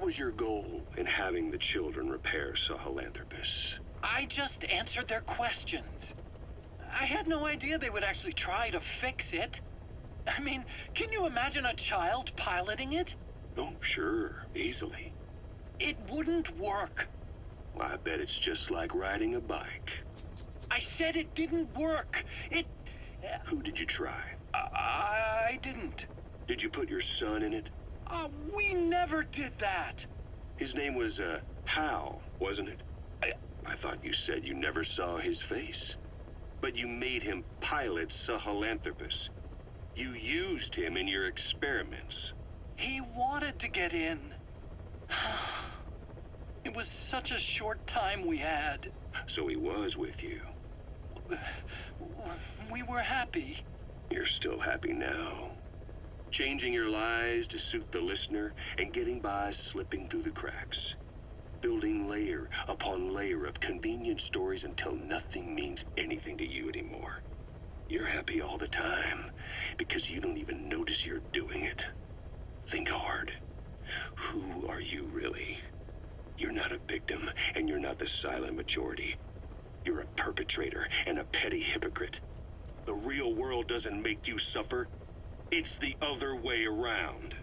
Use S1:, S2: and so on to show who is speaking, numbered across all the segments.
S1: was your goal in having the children repair Sahelanthropus?
S2: I just answered their questions. I had no idea they would actually try to fix it. I mean, can you imagine a child piloting it?
S1: Oh, sure, easily.
S2: It wouldn't work.
S1: Well, I bet it's just like riding a bike.
S2: I said it didn't work.
S1: Who did you try?
S2: I didn't.
S1: Did you put your son in it?
S2: We never did that.
S1: His name was, Hal, wasn't it? I thought you said you never saw his face. But you made him pilot Sahelanthropus. You used him in your experiments.
S2: He wanted to get in. It was such a short time we had.
S1: So he was with you.
S2: We were happy.
S1: You're still happy now. Changing your lies to suit the listener and getting by slipping through the cracks. Building layer upon layer of convenient stories until nothing means anything to you anymore. You're happy all the time because you don't even notice you're doing it. Think hard. Who are you really? You're not a victim, and you're not the silent majority. You're a perpetrator and a petty hypocrite. The real world doesn't make you suffer. It's the other way around.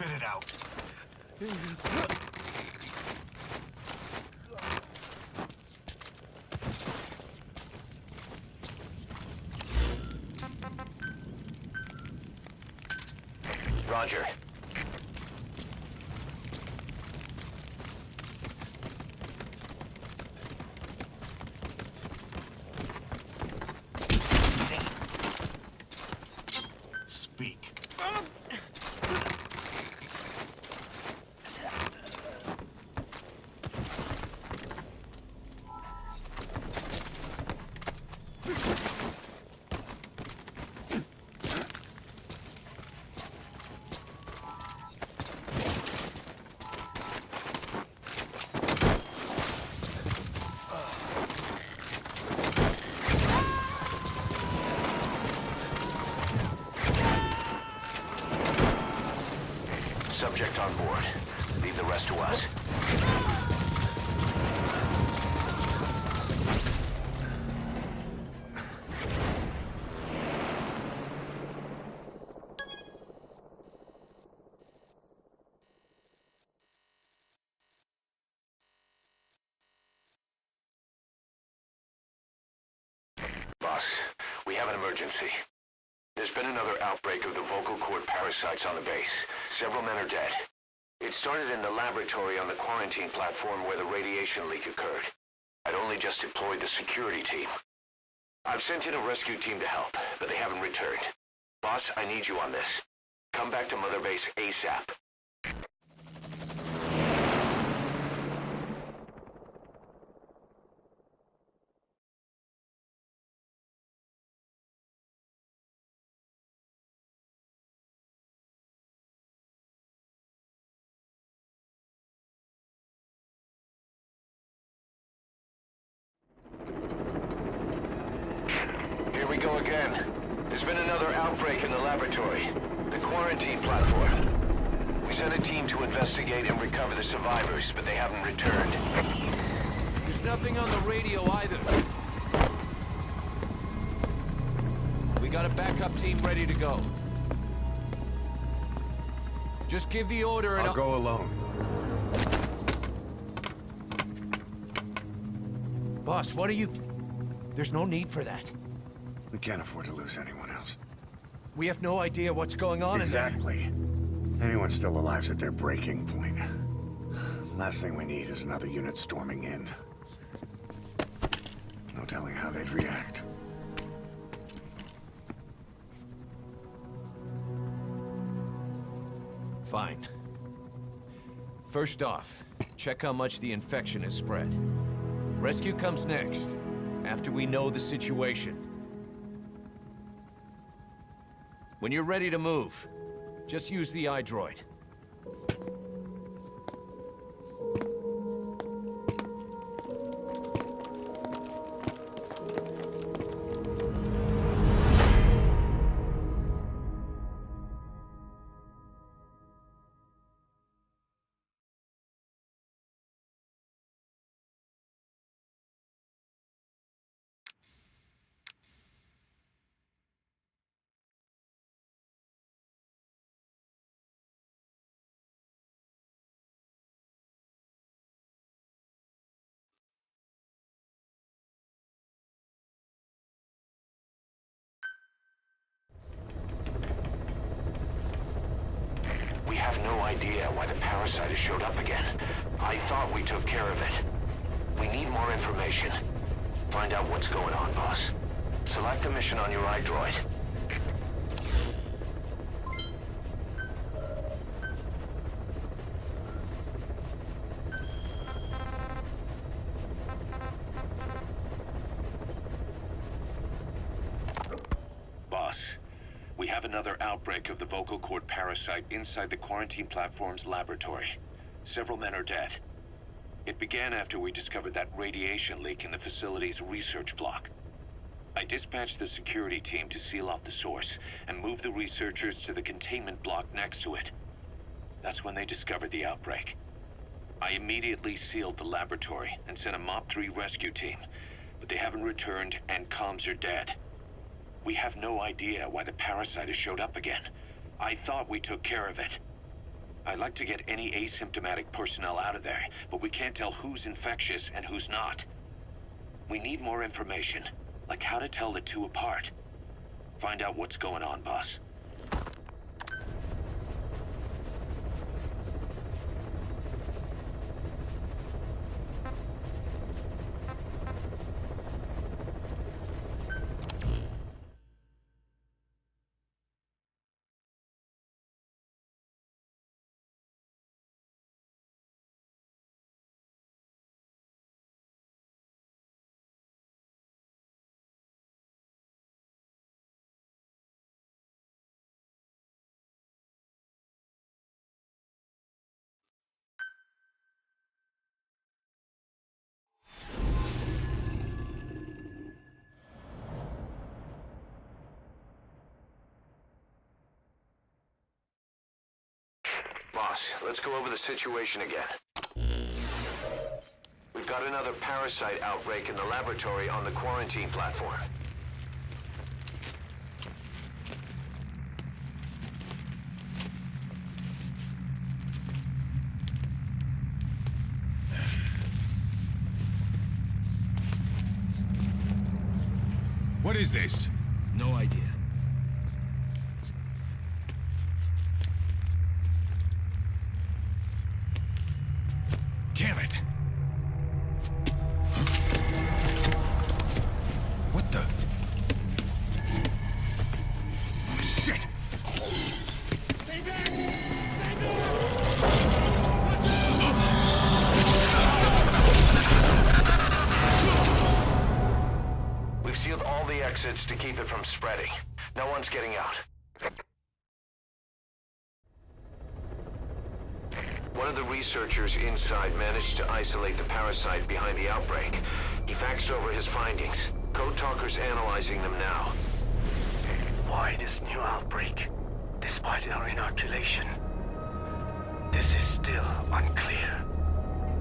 S3: Spit it out.
S1: Roger.
S3: Speak.
S1: Subject on board. Leave the rest to us. Boss, we have an emergency. There's been another outbreak of the vocal cord parasites on the base. Several men are dead. It started in the laboratory on the quarantine platform where the radiation leak occurred. I'd only just deployed the security team. I've sent in a rescue team to help, but they haven't returned. Boss, I need you on this. Come back to Mother Base ASAP. Here we go again. There's been another outbreak in the laboratory. The quarantine platform. We sent a team to investigate and recover the survivors, but they haven't returned.
S4: There's nothing on the radio either. We got a backup team ready to go. Just give the order and
S3: I'll go alone.
S4: Boss, what are you... There's no need for that.
S3: We can't afford to lose anyone else.
S4: We have no idea what's going on
S3: Exactly. Anyone still alive's at their breaking point. Last thing we need is another unit storming in. No telling how they'd react.
S4: Fine. First off, check how much the infection has spread. Rescue comes next, after we know the situation. When you're ready to move, just use the iDroid.
S1: We have no idea why the parasite has showed up again. I thought we took care of it. We need more information. Find out what's going on, boss. Select a mission on your iDroid. Boss, we have another outbreak of the vocal cord parasite inside the quarantine platform's laboratory. Several men are dead. It began after we discovered that radiation leak in the facility's research block. I dispatched the security team to seal off the source and move the researchers to the containment block next to it. That's when they discovered the outbreak. I immediately sealed the laboratory and sent a MOP-3 rescue team, but they haven't returned and comms are dead. We have no idea why the parasite has showed up again. I thought we took care of it.
S4: I'd like to get any asymptomatic personnel out of there, but we can't tell who's infectious and who's not. We need more information, like how to tell the two apart. Find out what's going on, boss.
S5: Boss, let's go over the situation again. We've got another parasite outbreak in the laboratory on the quarantine platform.
S6: What is this? No idea. Damn it! What the? Shit!
S5: We've sealed all the exits to keep it from spreading. No one's getting out. One of the researchers inside managed to isolate the parasite behind the outbreak. He faxed over his findings. Code Talker's analyzing them now.
S7: Why this new outbreak, despite our inoculation? This is still unclear.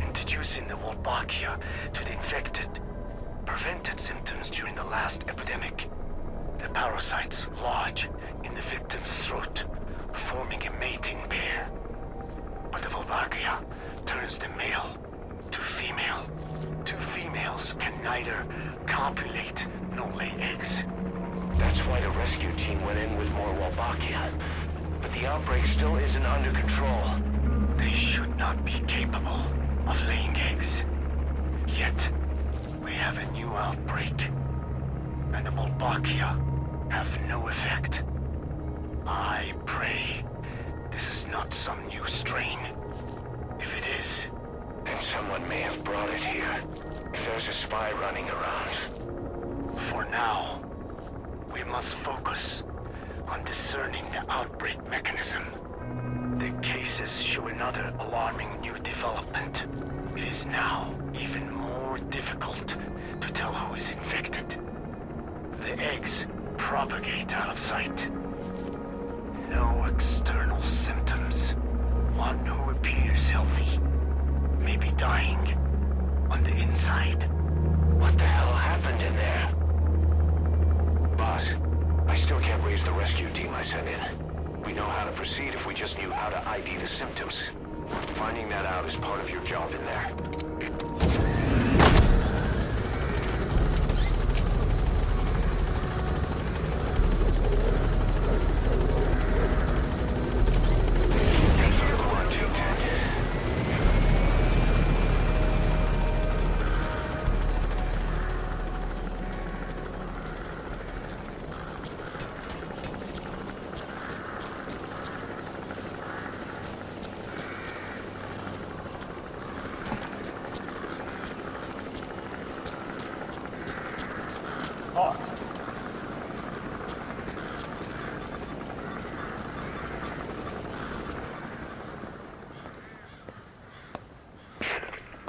S7: Introducing the Wolbachia to the infected prevented symptoms during the last epidemic. The parasites lodge in the victim's throat, forming a mating pair. But the Wolbachia turns the male to female. Two females can neither copulate nor lay eggs.
S5: That's why the rescue team went in with more Wolbachia. But the outbreak still isn't under control.
S7: They should not be capable of laying eggs. Yet, we have a new outbreak. And the Wolbachia have no effect. I pray this is not some new strain. If it is,
S5: then someone may have brought it here. If there's a spy running around.
S7: For now, we must focus on discerning the outbreak mechanism. The cases show another alarming new development. It is now even more difficult to tell who is infected. The eggs propagate out of sight. No external symptoms. One who appears healthy may be dying on the inside.
S5: What the hell happened in there? Boss, I still can't raise the rescue team I sent in. We know how to proceed if we just knew how to ID the symptoms. Finding that out is part of your job in there.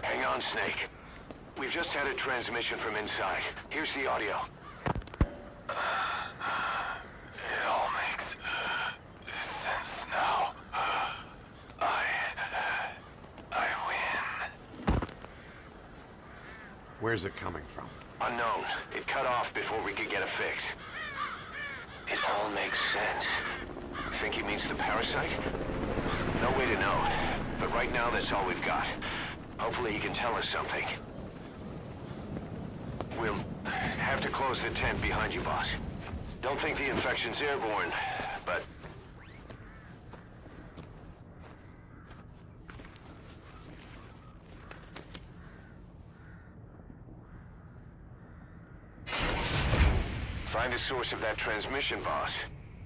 S5: Hang on, Snake. We've just had a transmission from inside. Here's the audio.
S6: It all makes sense now. I win.
S3: Where's it coming from?
S5: Unknown. It cut off before we could get a fix. It all makes sense. Think he means the parasite? No way to know. But right now, that's all we've got. Hopefully he can tell us something. We'll have to close the tent behind you, boss. Don't think the infection's airborne, but... Find the source of that transmission, boss.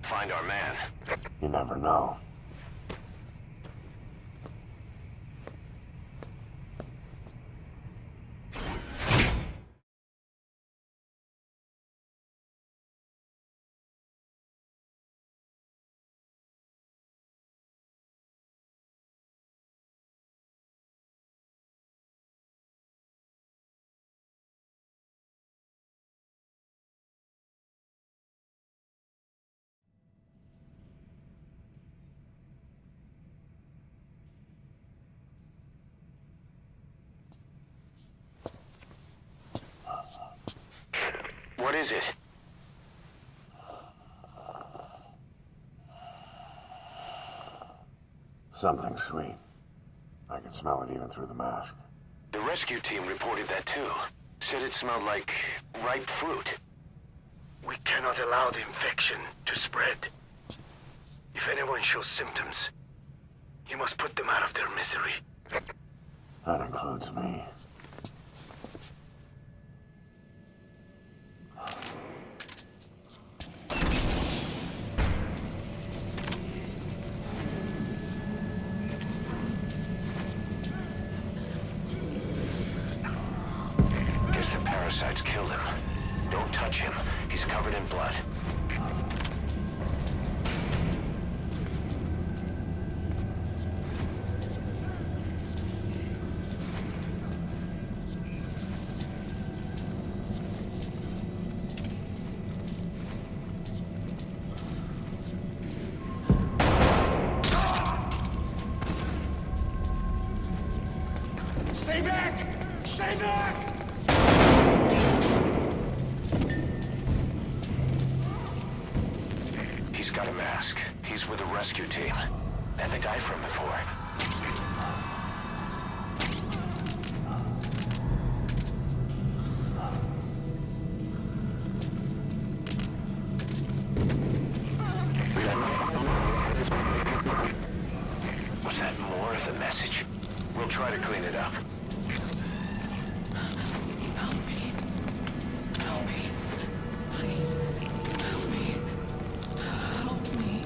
S5: Find our man.
S3: You never know.
S5: What is it?
S3: Something sweet. I can smell it even through the mask.
S5: The rescue team reported that too. Said it smelled like ripe fruit.
S7: We cannot allow the infection to spread. If anyone shows symptoms, you must put them out of their misery.
S3: That includes me.
S5: Guess the parasites killed him. Don't touch him. He's covered in blood.
S3: Stay back! Stay back!
S5: He's got a mask. He's with the rescue team. And the guy from before. Was that more of the message? We'll try to clean it up.
S8: Help me. Help me. Please. Help me. Help me.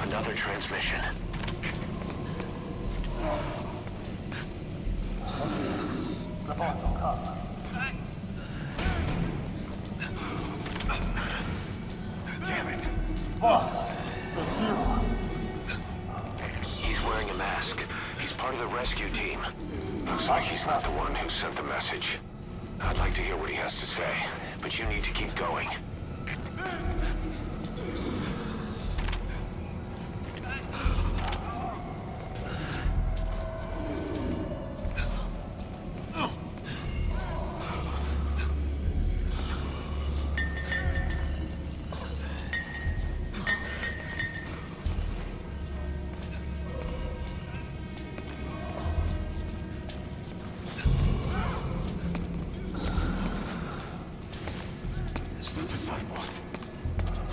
S5: Another transmission.
S3: Damn it! Boss! It's you!
S5: He's wearing a mask. He's part of the rescue team. Looks like he's not the one who sent the message. I'd like to hear what he has to say, but you need to keep going.
S3: Step aside, boss.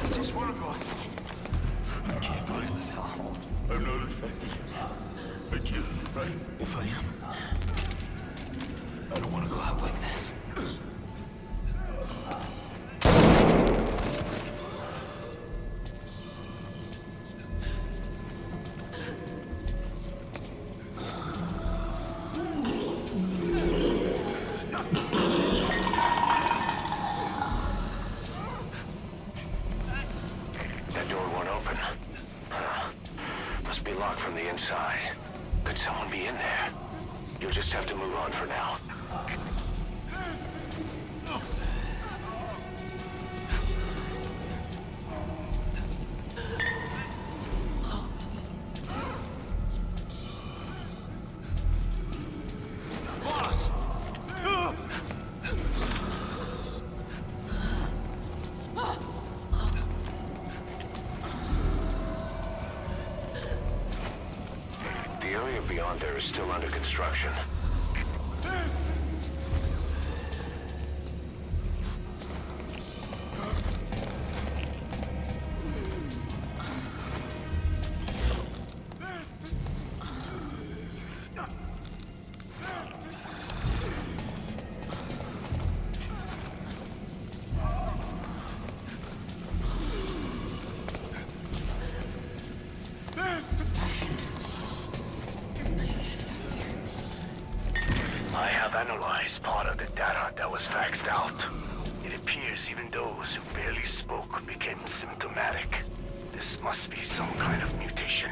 S3: I just want to go outside. I can't die in this hell. I'm not infected. I can't, right? If I am, I don't want to go out like this.
S5: from the inside. Could someone be in there? You'll just have to move on for now.
S3: Boss!
S5: The area beyond there is still under construction.
S7: I have analyzed part of the data that was faxed out. It appears even those who barely spoke became symptomatic. This must be some kind of mutation.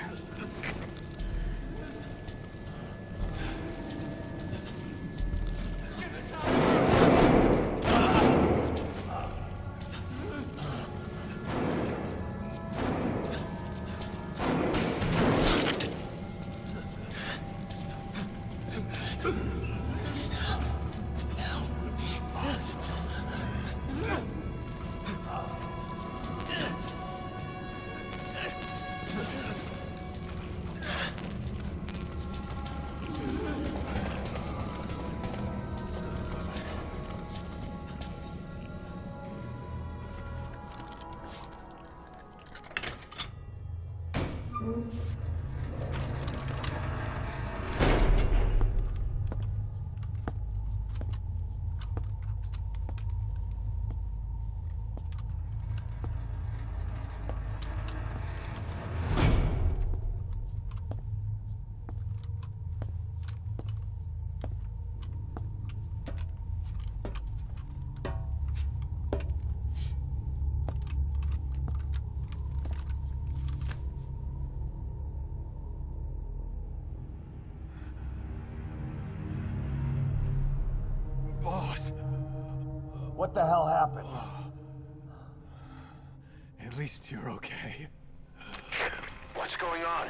S3: Boss!
S9: What the hell happened?
S3: At least you're okay.
S5: What's going on?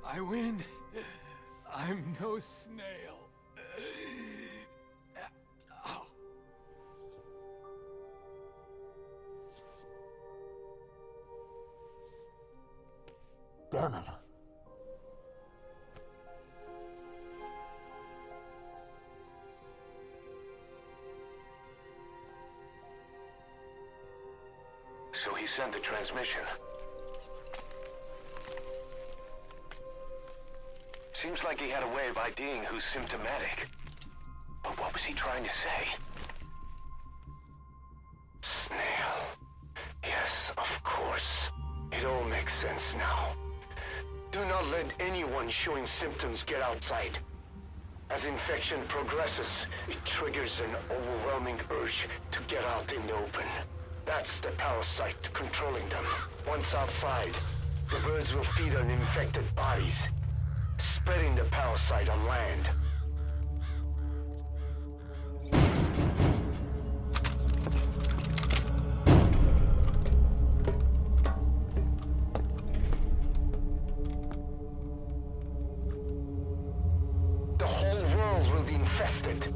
S3: I win. I'm no snail.
S9: Damn it.
S5: So he sent the transmission. Seems like he had a way of IDing who's symptomatic. But what was he trying to say? Snail. Yes, of course. It all makes sense now. Do not let anyone showing symptoms get outside. As infection progresses, it triggers an overwhelming urge to get out in the open. That's the parasite controlling them. Once outside, the birds will feed on infected bodies, spreading the parasite on land. The whole world will be infested.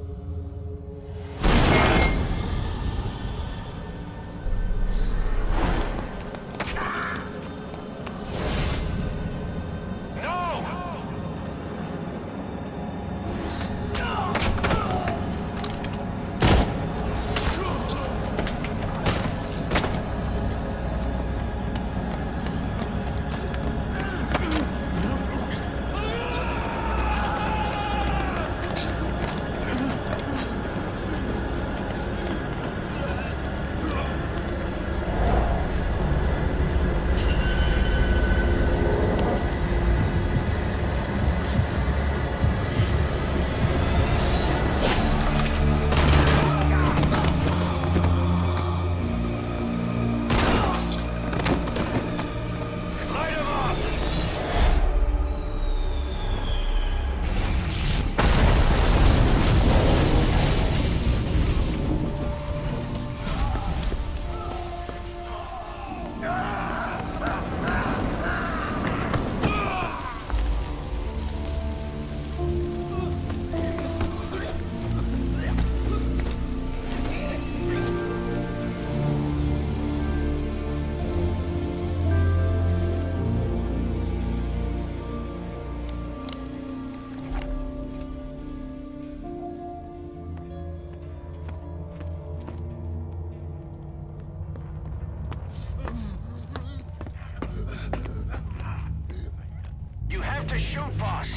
S5: shoot, boss.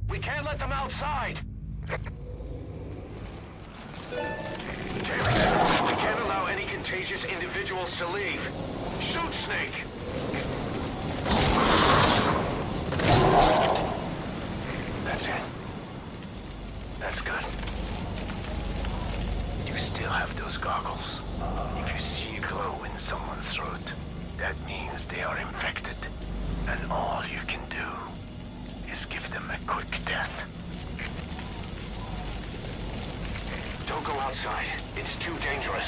S5: We can't let them outside. Damn it. We can't allow any contagious individuals to leave. Shoot, Snake! That's it. That's good. You still have those goggles. If you see a glow in someone's throat, that means they are infected. And all you can do is give them a quick death. Don't go outside. It's too dangerous.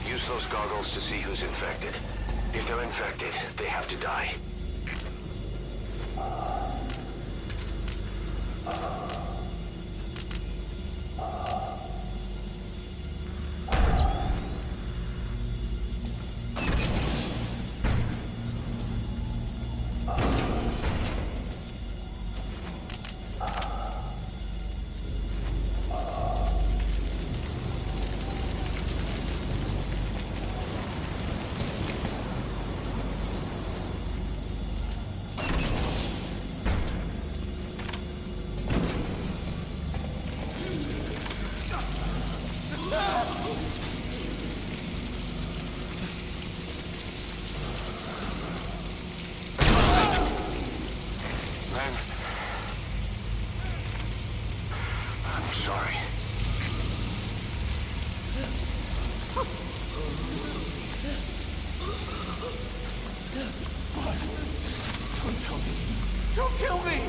S5: Use those goggles to see who's infected. If they're infected, they have to die.
S3: Don't kill me!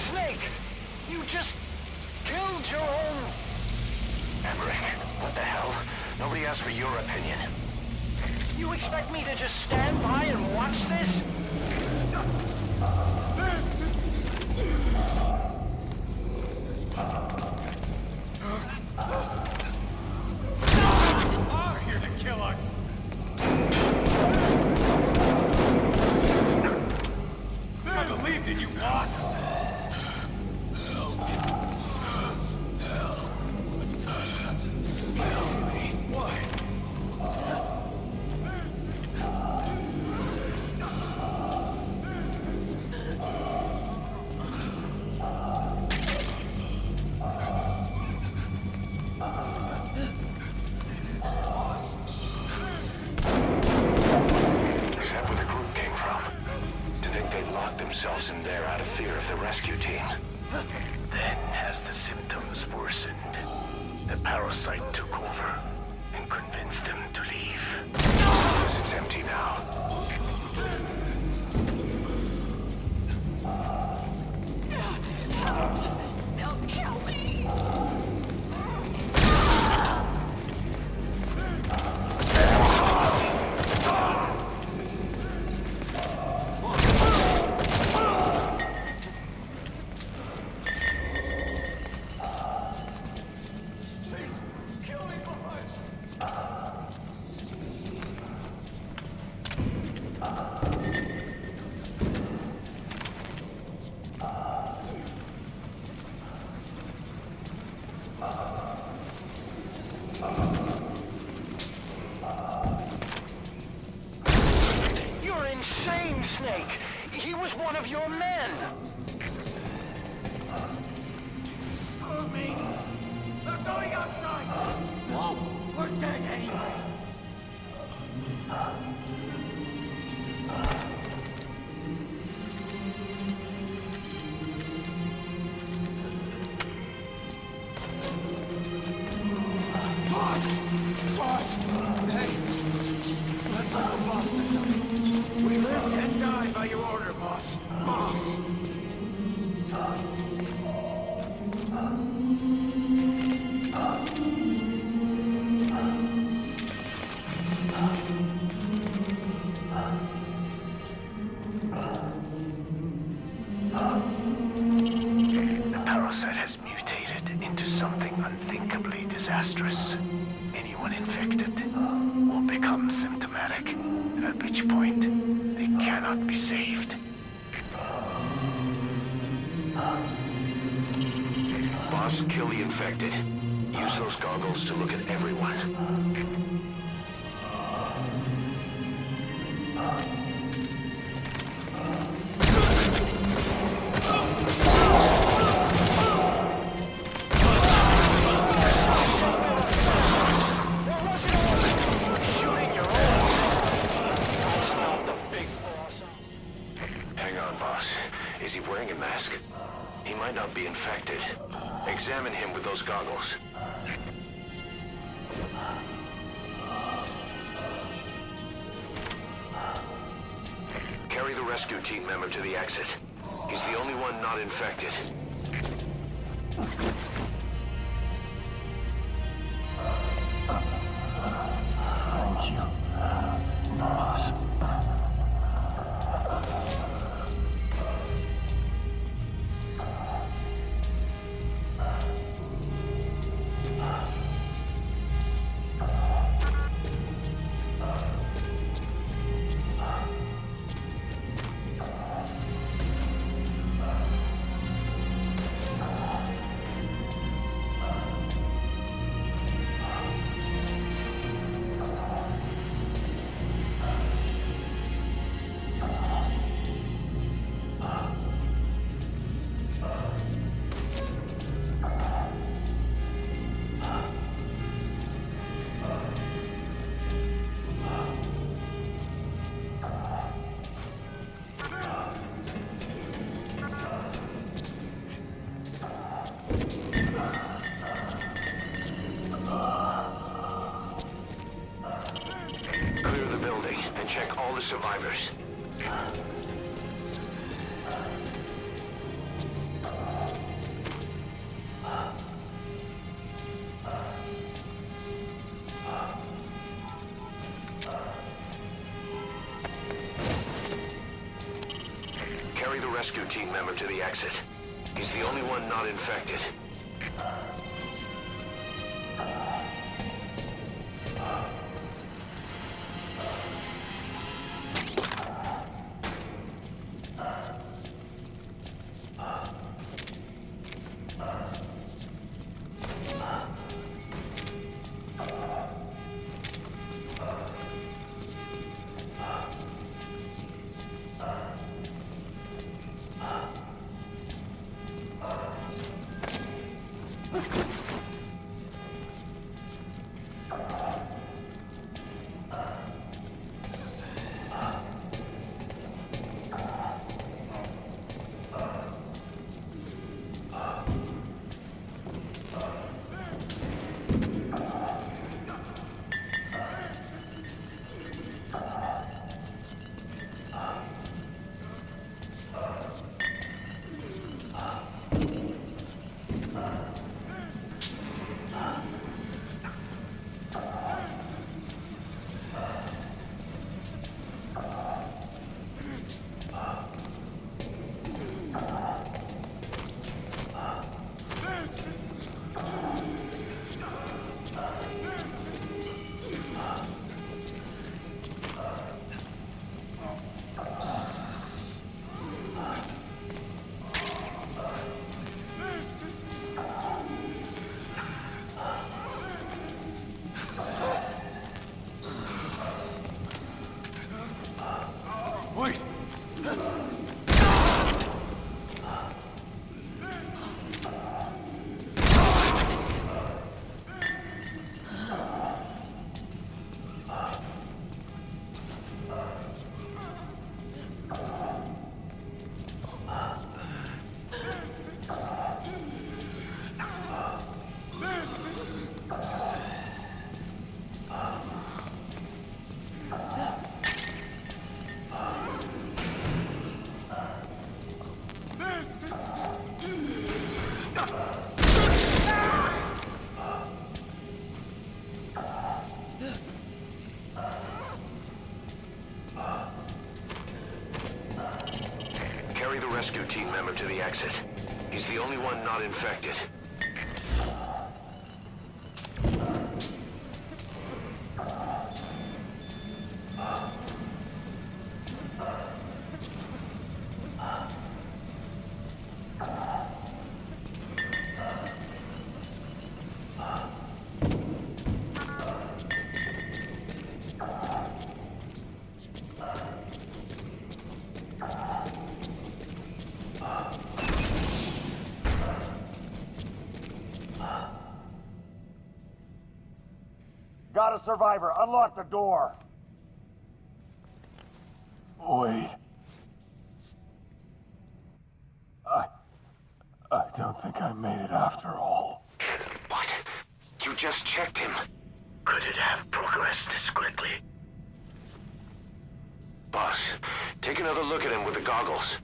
S5: Snake! You just killed your own... Emmerich, what the hell? Nobody asked for your opinion. You expect me to just stand by and watch this?
S3: You are here to kill us! I believed in you, boss!
S5: Themselves in there out of fear of the rescue team. Then, as the symptoms worsened, the parasite took over and convinced them to leave. Because it's empty now.
S8: They'll kill me!
S5: You're insane, Snake! He was one of your men!
S3: Follow me! They're going outside! No! We're dead anyway! Boss! Boss! Hey! Let's let the boss decide. We live and die by your order, boss. Boss!
S7: parasite has mutated into something unthinkably disastrous. Anyone infected will become symptomatic, at which point they cannot be saved.
S5: Boss, kill the infected. Use those goggles to look at everyone. Is he wearing a mask? He might not be infected. Examine him with those goggles. Carry the rescue team member to the exit. He's the only one not infected.
S9: Thank you, boss.
S5: Check all the survivors. Carry the rescue team member to the exit. He's the only one not infected. rescue team member to the exit. He's the only one not infected.
S10: Got a survivor. Unlock the door.
S9: Wait. I don't think I made it after all.
S5: What? You just checked him.
S7: Could it have progressed this quickly?
S5: Boss, take another look at him with the goggles.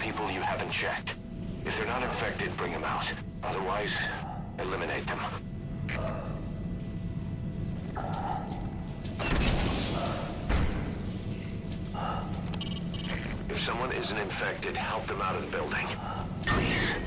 S5: People you haven't checked. If they're not infected, bring them out. Otherwise, eliminate them. If someone isn't infected, help them out of the building. Please.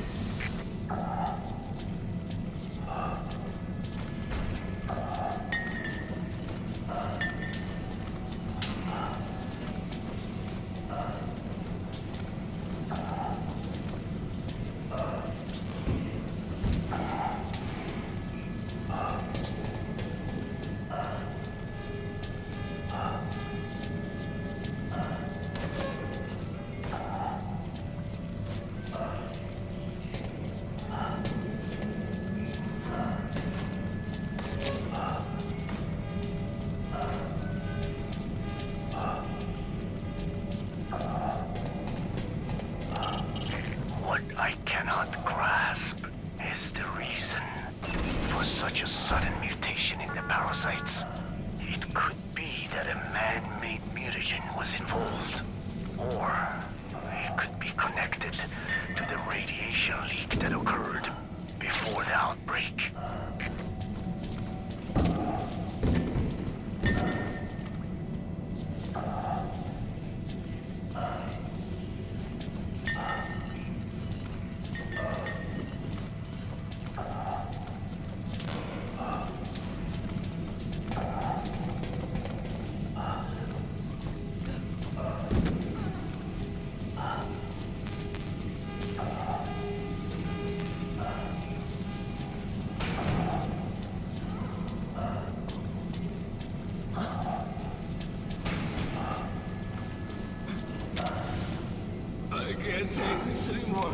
S3: I can't take this anymore.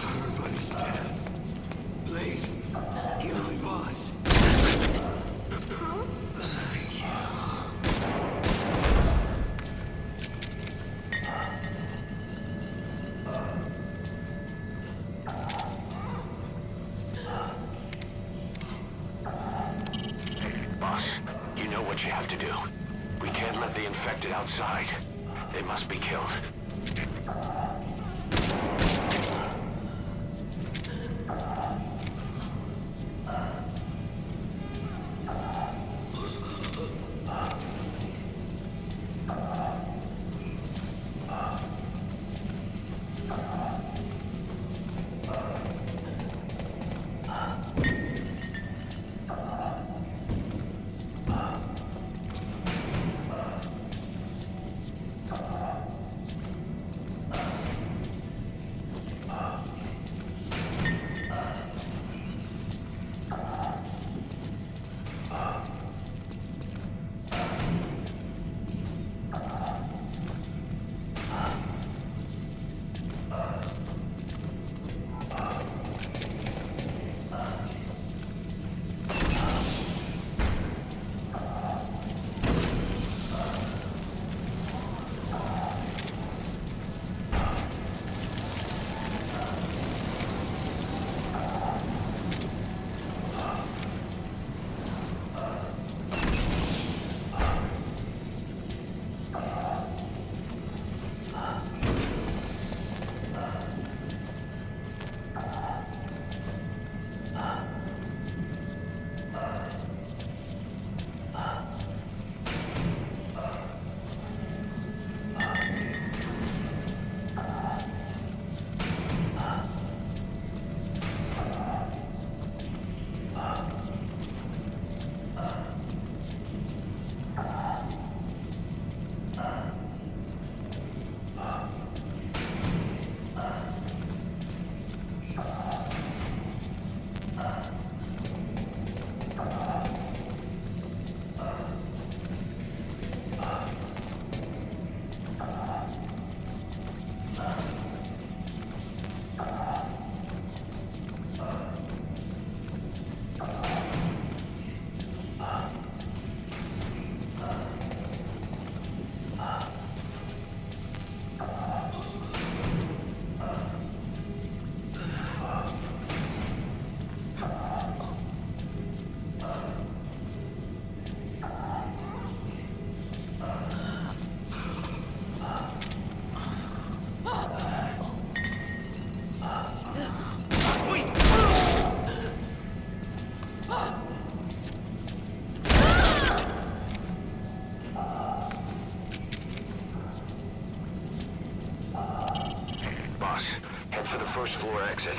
S3: Everybody's dead. Please, kill me, boss.
S5: Boss, you know what you have to do. We can't let the infected outside. They must be killed. boss. Head for the first floor exit.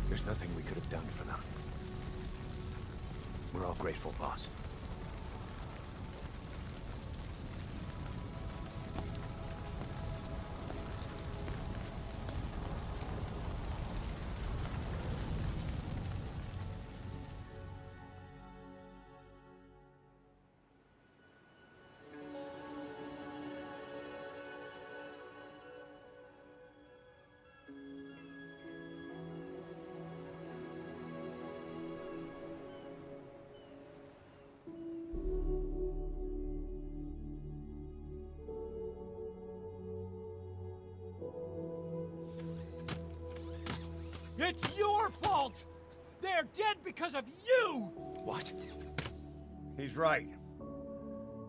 S11: There's nothing we could have done for them. We're all grateful, boss.
S12: It's your fault! They're dead because of you!
S11: What?
S3: He's right.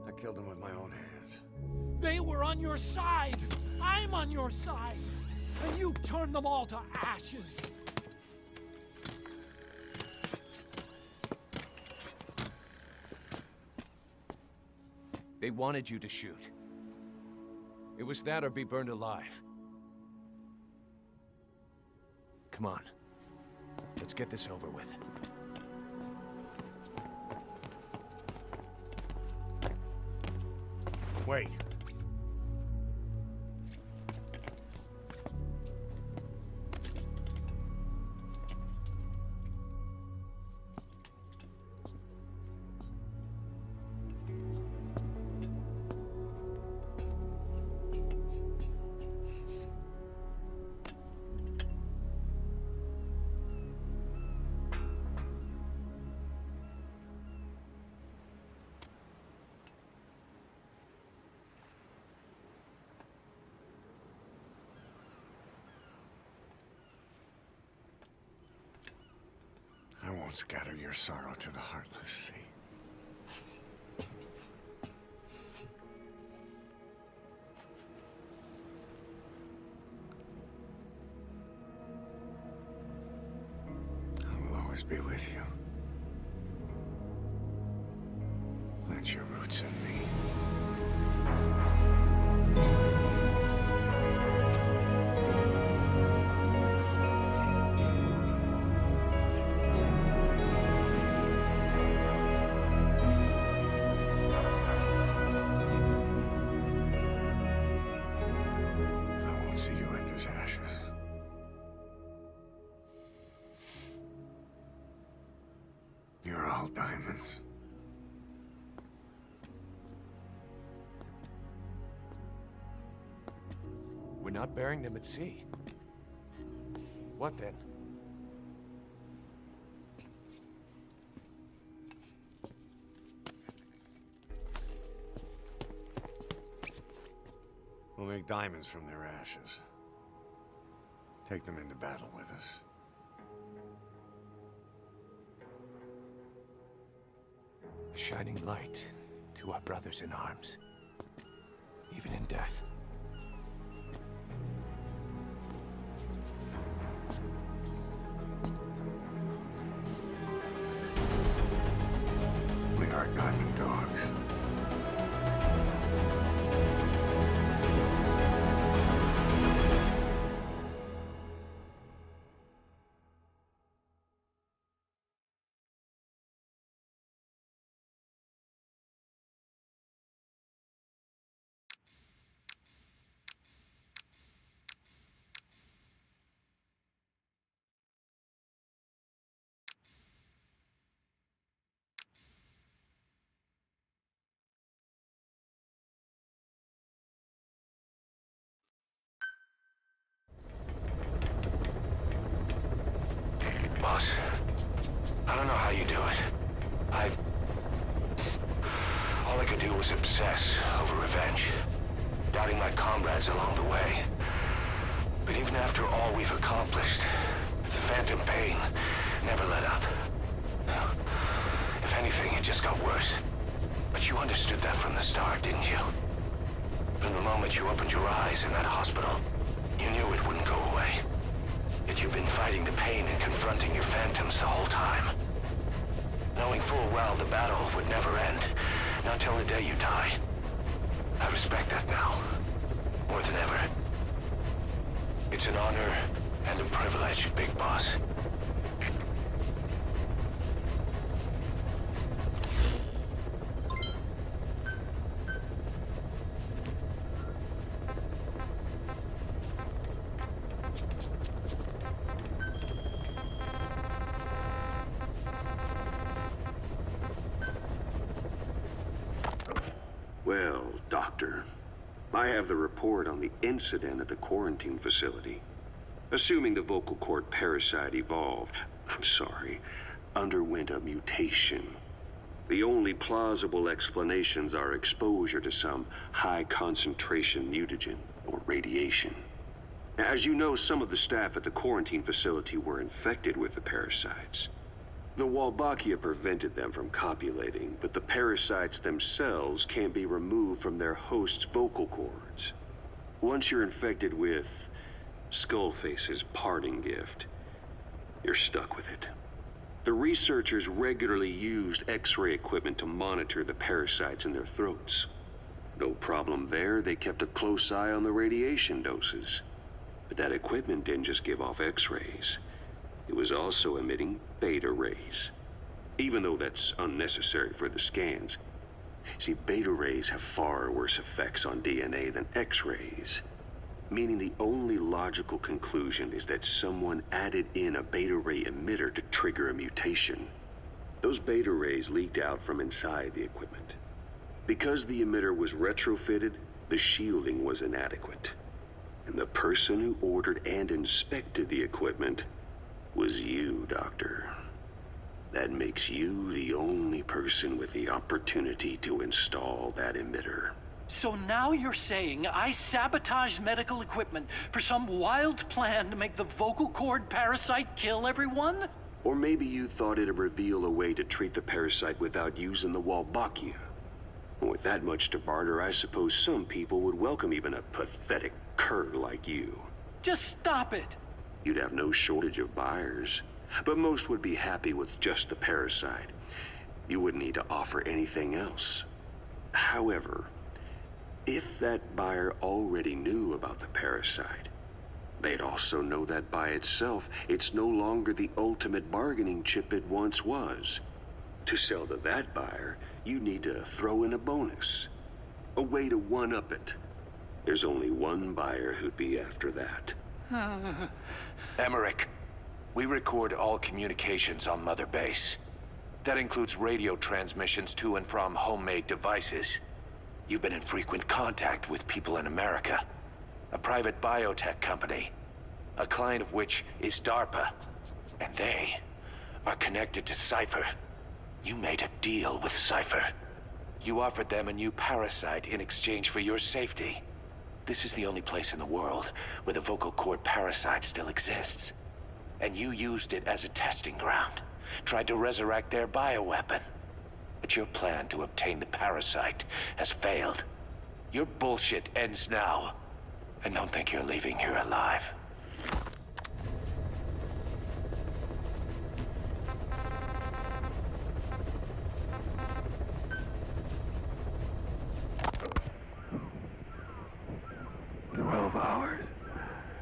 S3: I killed him with my own hands.
S12: They were on your side! I'm on your side! And you turned them all to ashes!
S11: They wanted you to shoot. It was that or be burned alive. Come on. Let's get this over with.
S3: Wait. won't scatter your sorrow to the heartless, see? I will always be with you. Plant your roots in me. You're all diamonds.
S11: We're not burying them at sea. What then?
S3: We'll make diamonds from their ashes. Take them into battle with us.
S11: A shining light to our brothers in arms, even in death.
S3: We are diamond dogs.
S5: Boss, I don't know how you do it. All I could do was obsess over revenge, doubting my comrades along the way. But even after all we've accomplished, the phantom Pein never let up. If anything, it just got worse. But you understood that from the start, didn't you? From the moment you opened your eyes in that hospital, you knew it wouldn't go away. Yet you've been fighting the pain and confronting your phantoms the whole time. Knowing full well the battle would never end, not till the day you die. I respect that now, more than ever. It's an honor and a privilege, Big Boss.
S1: Well, Doctor, I have the report on the incident at the quarantine facility. Assuming the vocal cord parasite underwent a mutation. The only plausible explanations are exposure to some high-concentration mutagen or radiation. As you know, some of the staff at the quarantine facility were infected with the parasites. The Wolbachia prevented them from copulating, but the parasites themselves can't be removed from their host's vocal cords. Once you're infected with Skullface's parting gift, you're stuck with it. The researchers regularly used X-ray equipment to monitor the parasites in their throats. No problem there, they kept a close eye on the radiation doses. But that equipment didn't just give off X-rays. It was also emitting beta rays, even though that's unnecessary for the scans. See, beta rays have far worse effects on DNA than X-rays, meaning the only logical conclusion is that someone added in a beta ray emitter to trigger a mutation. Those beta rays leaked out from inside the equipment. Because the emitter was retrofitted, the shielding was inadequate. And the person who ordered and inspected the equipment was you, Doctor. That makes you the only person with the opportunity to install that emitter.
S2: So now you're saying I sabotaged medical equipment for some wild plan to make the vocal cord parasite kill everyone?
S1: Or maybe you thought it'd reveal a way to treat the parasite without using the Wolbachia. With that much to barter, I suppose some people would welcome even a pathetic cur like you.
S2: Just stop it!
S1: You'd have no shortage of buyers, but most would be happy with just the parasite. You wouldn't need to offer anything else. However, if that buyer already knew about the parasite, they'd also know that by itself, it's no longer the ultimate bargaining chip it once was. To sell to that buyer, you need to throw in a bonus. A way to one-up it. There's only one buyer who'd be after that.
S11: Emmerich, we record all communications on Mother Base. That includes radio transmissions to and from homemade devices. You've been in frequent contact with people in America. A private biotech company, a client of which is DARPA, and they are connected to Cypher. You made a deal with Cypher. You offered them a new parasite in exchange for your safety. This is the only place in the world where the vocal cord parasite still exists. And you used it as a testing ground, tried to resurrect their bioweapon. But your plan to obtain the parasite has failed. Your bullshit ends now. And don't think you're leaving here alive.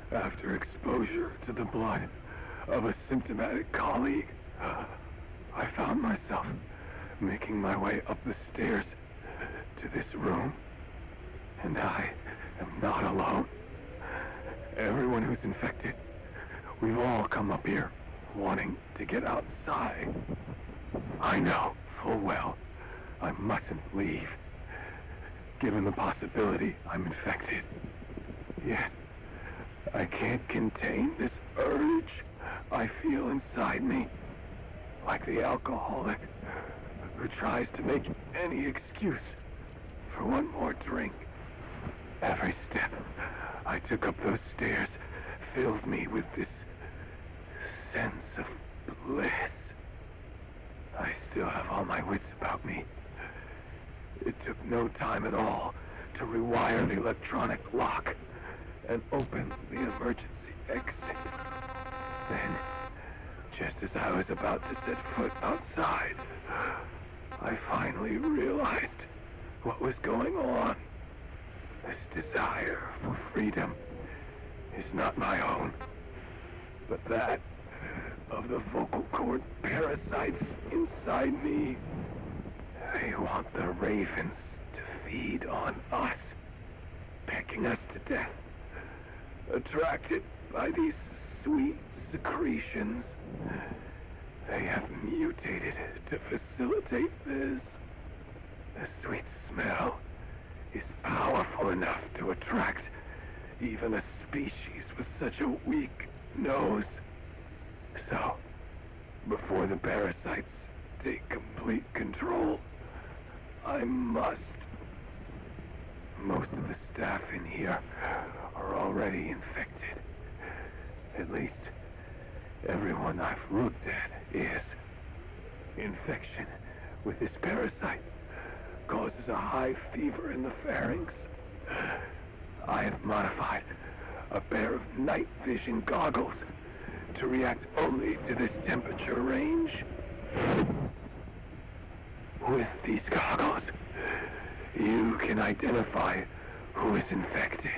S9: After exposure to the blood of a symptomatic colleague, I found myself making my way up the stairs to this room. And I am not alone. Everyone who's infected, we've all come up here wanting to get outside. I know full well I mustn't leave, given the possibility I'm infected. Yet, I can't contain this urge I feel inside me, like the alcoholic who tries to make any excuse for one more drink. Every step I took up those stairs filled me with this sense of bliss. I still have all my wits about me. It took no time at all to rewire the electronic lock and open the emergency exit. Then, just as I was about to set foot outside, I finally realized what was going on. This desire for freedom is not my own, but that of the vocal cord parasites inside me. They want the ravens to feed on us, pecking us to death. Attracted by these sweet secretions, they have mutated to facilitate this. The sweet smell is powerful enough to attract even a species with such a weak nose. So, before the parasites take complete control, I must. Most of the staff in here are already infected. At least, everyone I've looked at is. Infection with this parasite causes a high fever in the pharynx. I have modified a pair of night vision goggles to react only to this temperature range. With these goggles, you can identify who is infected.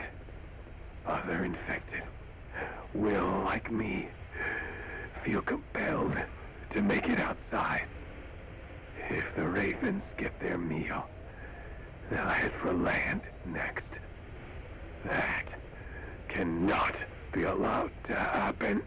S9: Other infected will, like me, feel compelled to make it outside. If the ravens get their meal, they'll head for land next. That cannot be allowed to happen.